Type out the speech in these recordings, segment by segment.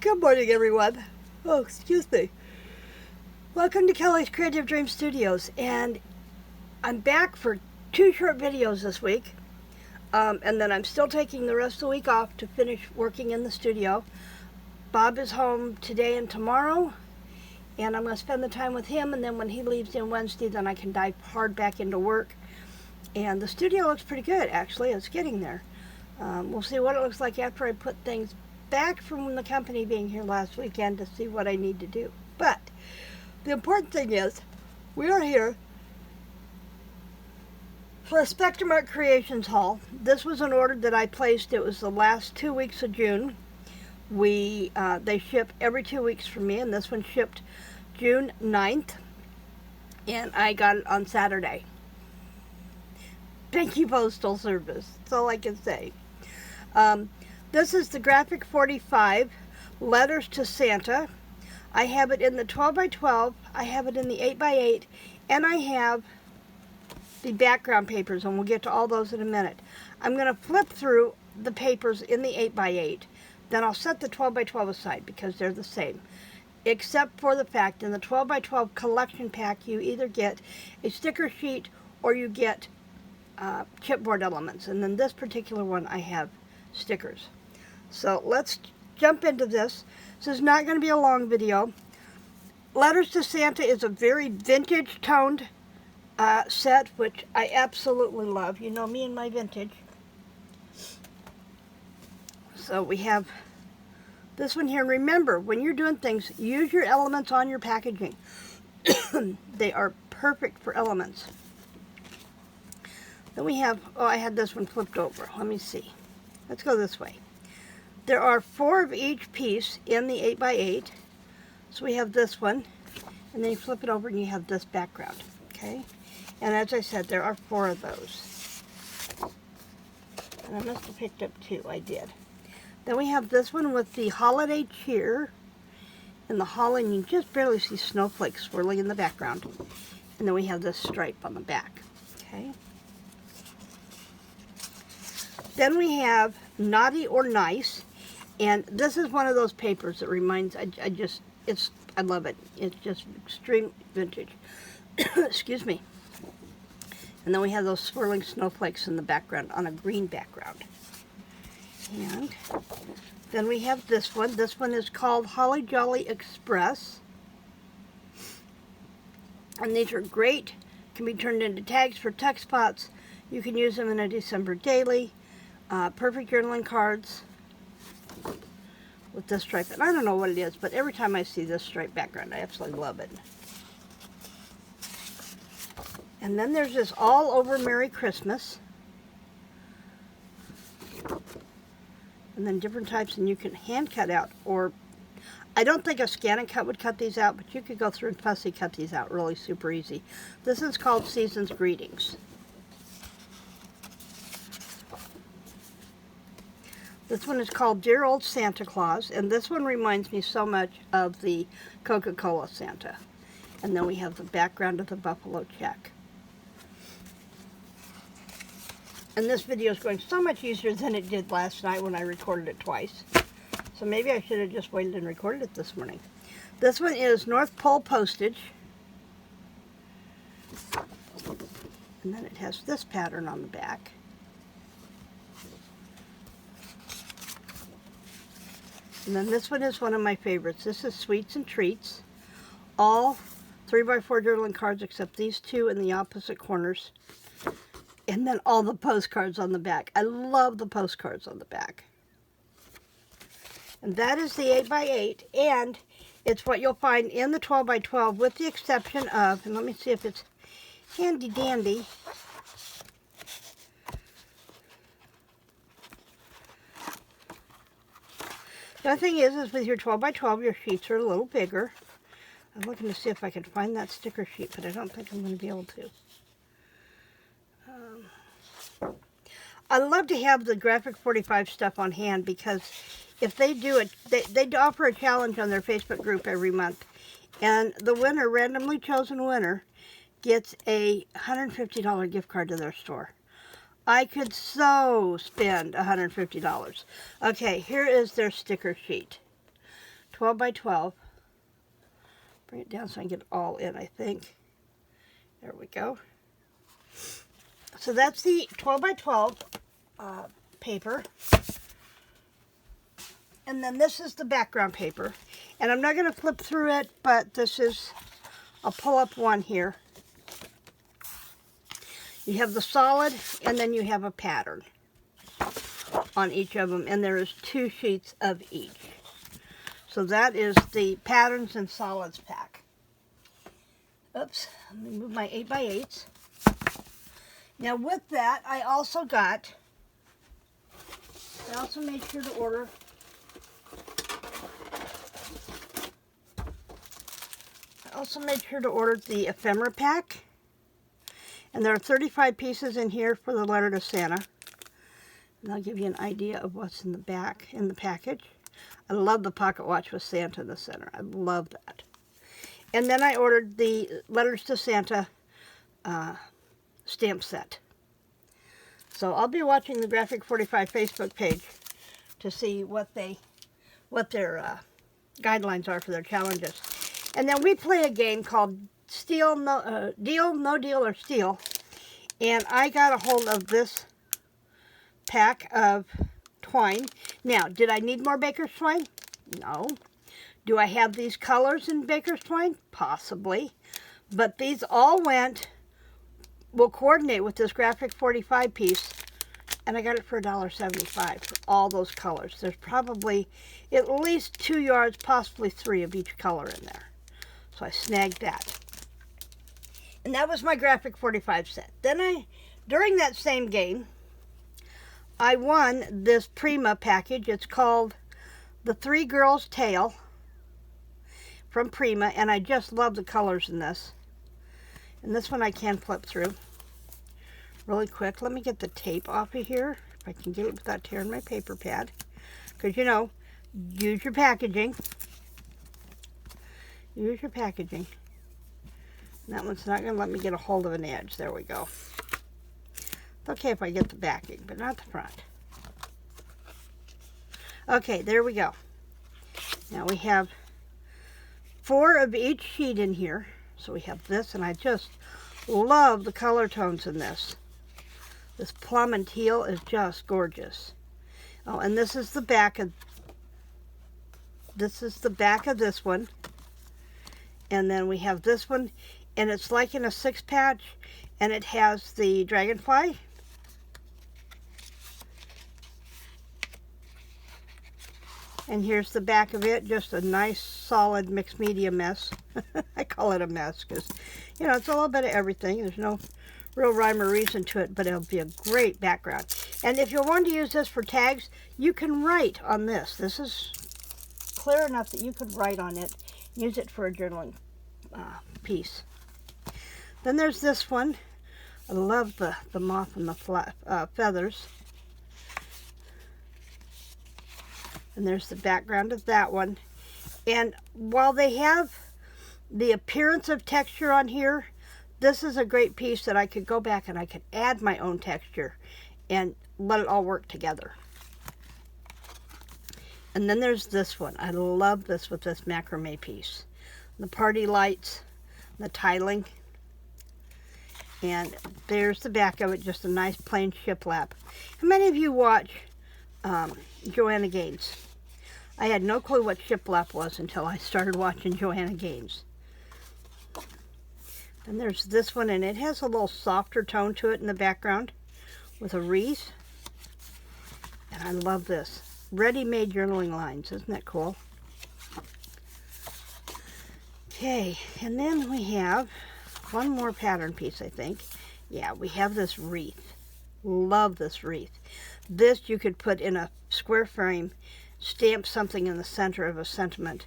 Good morning, everyone. Oh, excuse me. Welcome to Kelly's Creative Dream Studios, and I'm back for 2 short videos this week, and then I'm still taking the rest of the week off to finish working in the studio. Bob is home today and tomorrow, and I'm going to spend the time with him, and then when he leaves in Wednesday, then I can dive hard back into work. And the studio looks pretty good, actually. It's getting there. We'll see what it looks like after I put things back from the company being here last weekend to see what I need to do. But the important thing is we are here for a Spectrum Art Creations haul. This was an order that I placed. It was the last 2 weeks of June. They ship every 2 weeks for me, and this one shipped June 9th, and I got it on Saturday. Thank you, Postal Service. That's all I can say. This is the Graphic 45, Letters to Santa. I have it in the 12x12, I have it in the 8x8, and I have the background papers, and we'll get to all those in a minute. I'm going to flip through the papers in the 8x8, then I'll set the 12x12 aside because they're the same. Except for the fact in the 12x12 collection pack, you either get a sticker sheet or you get chipboard elements, and then this particular one I have stickers. So let's jump into this. This is not going to be a long video. Letters to Santa is a very vintage toned set, which I absolutely love. You know me and my vintage. So we have this one here. And remember, when you're doing things, use your elements on your packaging. They are perfect for elements. Then we have, oh, I had this one flipped over. Let me see. Let's go this way. There are 4 of each piece in the 8x8. So we have this one, and then you flip it over and you have this background, okay? And as I said, there are 4 of those. And I must have picked up 2, I did. Then we have this one with the holiday cheer and the holly, and you just barely see snowflakes swirling in the background. And then we have this stripe on the back, okay? Then we have Naughty or Nice, and this is one of those papers that reminds, I love it. It's just extreme vintage. Excuse me. And then we have those swirling snowflakes in the background on a green background. And then we have this one. This one is called Holly Jolly Express. And these are great. Can be turned into tags for tuck spots. You can use them in a December daily. Perfect journaling cards with this stripe. And I don't know what it is, but every time I see this stripe background, I absolutely love it. And then there's this All Over Merry Christmas. And then different types, and you can hand cut out, or I don't think a scan and cut would cut these out, but you could go through and fussy cut these out really super easy. This is called Season's Greetings. This one is called Dear Old Santa Claus, and this one reminds me so much of the Coca-Cola Santa. And then we have the background of the buffalo check. And this video is going so much easier than it did last night when I recorded it twice. So maybe I should have just waited and recorded it this morning. This one is North Pole postage. And then it has this pattern on the back. And then this one is one of my favorites. This is Sweets and Treats. All 3x4 journaling cards except these 2 in the opposite corners. And then all the postcards on the back. I love the postcards on the back. And that is the 8x8. And it's what you'll find in the 12x12 with the exception of, and let me see if it's handy dandy. The other thing is with your 12x12, your sheets are a little bigger. I'm looking to see if I can find that sticker sheet, but I don't think I'm going to be able to. I love to have the Graphic 45 stuff on hand because if they do it, they offer a challenge on their Facebook group every month. And the winner, randomly chosen winner, gets a $150 gift card to their store. I could so spend $150. Okay, here is their sticker sheet. 12 by 12. Bring it down so I can get it all in, I think. There we go. So that's the 12 by 12 paper. And then this is the background paper. And I'm not going to flip through it, but this is, I'll pull up one here. You have the solid, and then you have a pattern on each of them. And there is 2 sheets of each. So that is the patterns and solids pack. Oops, let me move my 8x8s. Now with that, I also made sure to order the ephemera pack. And there are 35 pieces in here for the letter to Santa. And I'll give you an idea of what's in the back, in the package. I love the pocket watch with Santa in the center. I love that. And then I ordered the letters to Santa stamp set. So I'll be watching the Graphic 45 Facebook page to see what their guidelines are for their challenges. And then we play a game called Deal, No Deal, or Steal. And I got a hold of this pack of twine. Now, did I need more baker's twine? No. Do I have these colors in baker's twine? Possibly. But these all will coordinate with this Graphic 45 piece. And I got it for $1.75 for all those colors. There's probably at least 2 yards, possibly 3 of each color in there. So I snagged that. And that was my Graphic 45 set. Then during that same game, I won this Prima package. It's called The 3 Girls Tale from Prima, and I just love the colors in this. And this one I can flip through really quick. Let me get the tape off of here, if I can get it without tearing my paper pad. Because, you know, use your packaging. Use your packaging. That one's not going to let me get a hold of an edge. There we go. It's okay if I get the backing, but not the front. Okay, there we go. Now we have 4 of each sheet in here. So we have this, and I just love the color tones in this. This plum and teal is just gorgeous. Oh, and this is the back of this one. And then we have this one, and it's like in a 6-patch, and it has the dragonfly. And here's the back of it, just a nice, solid mixed media mess. I call it a mess because, you know, it's a little bit of everything. There's no real rhyme or reason to it, but it'll be a great background. And if you're wanting to use this for tags, you can write on this. This is clear enough that you could write on it. Use it for a journaling piece. Then there's this one. I love the moth and the feathers. And there's the background of that one. And while they have the appearance of texture on here, this is a great piece that I could go back and I could add my own texture and let it all work together. And then there's this one. I love this with this macrame piece. The party lights, the tiling. And there's the back of it, just a nice plain shiplap. How many of you watch Joanna Gaines? I had no clue what shiplap was until I started watching Joanna Gaines. And there's this one, and it has a little softer tone to it in the background with a wreath. And I love this. Ready-made journaling lines. Isn't that cool? Okay, and then we have one more pattern piece, I think. Yeah, we have this wreath. Love this wreath. This you could put in a square frame, stamp something in the center of a sentiment.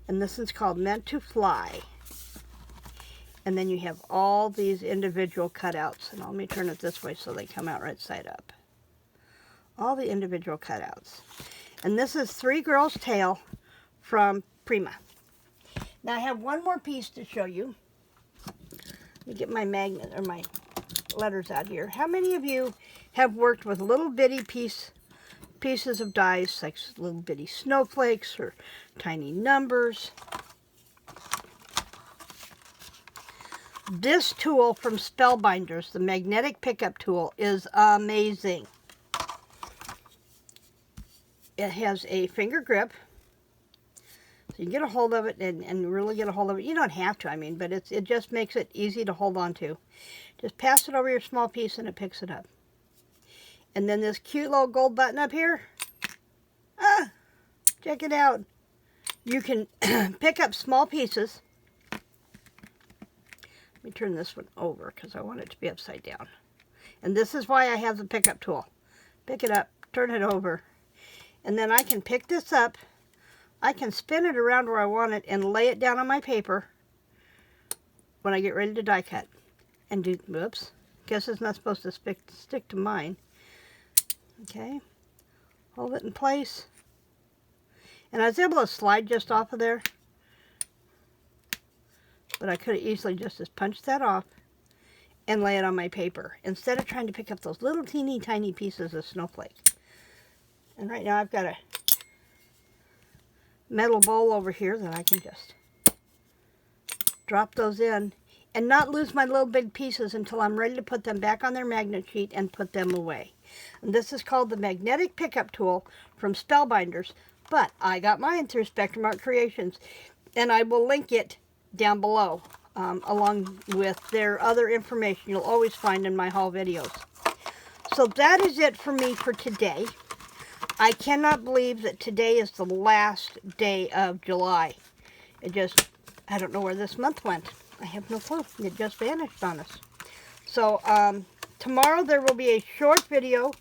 And this is called Meant to Fly. And then you have all these individual cutouts. And let me turn it this way so they come out right side up. All the individual cutouts. And this is 3 Girls Tale from Prima. Now I have one more piece to show you. Let me get my magnet or my letters out here. How many of you have worked with little bitty pieces pieces of dice, like little bitty snowflakes or tiny numbers. This tool from Spellbinders, the magnetic pickup tool, is amazing. It has a finger grip, so you can get a hold of it and really get a hold of it. You don't have to, I mean, but it just makes it easy to hold on to. Just pass it over your small piece and it picks it up. And then this cute little gold button up here, check it out. You can pick up small pieces. Let me turn this one over because I want it to be upside down. And this is why I have the pickup tool. Pick it up, turn it over, and then I can pick this up. I can spin it around where I want it and lay it down on my paper when I get ready to die cut. And do, whoops, guess it's not supposed to stick to mine. Okay, hold it in place. And I was able to slide just off of there, but I could have easily just punched that off and lay it on my paper instead of trying to pick up those little teeny tiny pieces of snowflake. And right now I've got a metal bowl over here that I can just drop those in and not lose my little big pieces until I'm ready to put them back on their magnet sheet and put them away. And this is called the magnetic pickup tool from Spellbinders, but I got mine through Spectrum Art Creations, and I will link it down below along with their other information you'll always find in my haul videos. So that is it for me for today. I cannot believe that today is the last day of July. I don't know where this month went. I have no clue. It just vanished on us. So tomorrow there will be a short video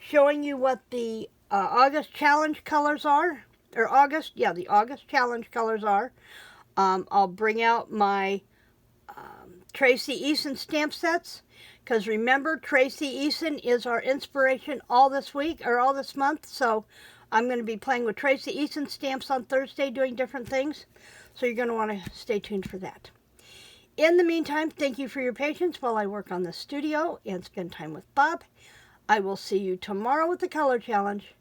showing you what the August challenge colors are. Or the August challenge colors are. I'll bring out my Tracy Eason stamp sets. Because remember, Tracy Eason is our inspiration all this week, or all this month. So I'm going to be playing with Tracy Eason stamps on Thursday, doing different things. So you're going to want to stay tuned for that. In the meantime, thank you for your patience while I work on the studio and spend time with Bob. I will see you tomorrow with the color challenge.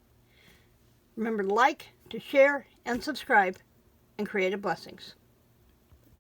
Remember to like, to share, and subscribe, and creative blessings.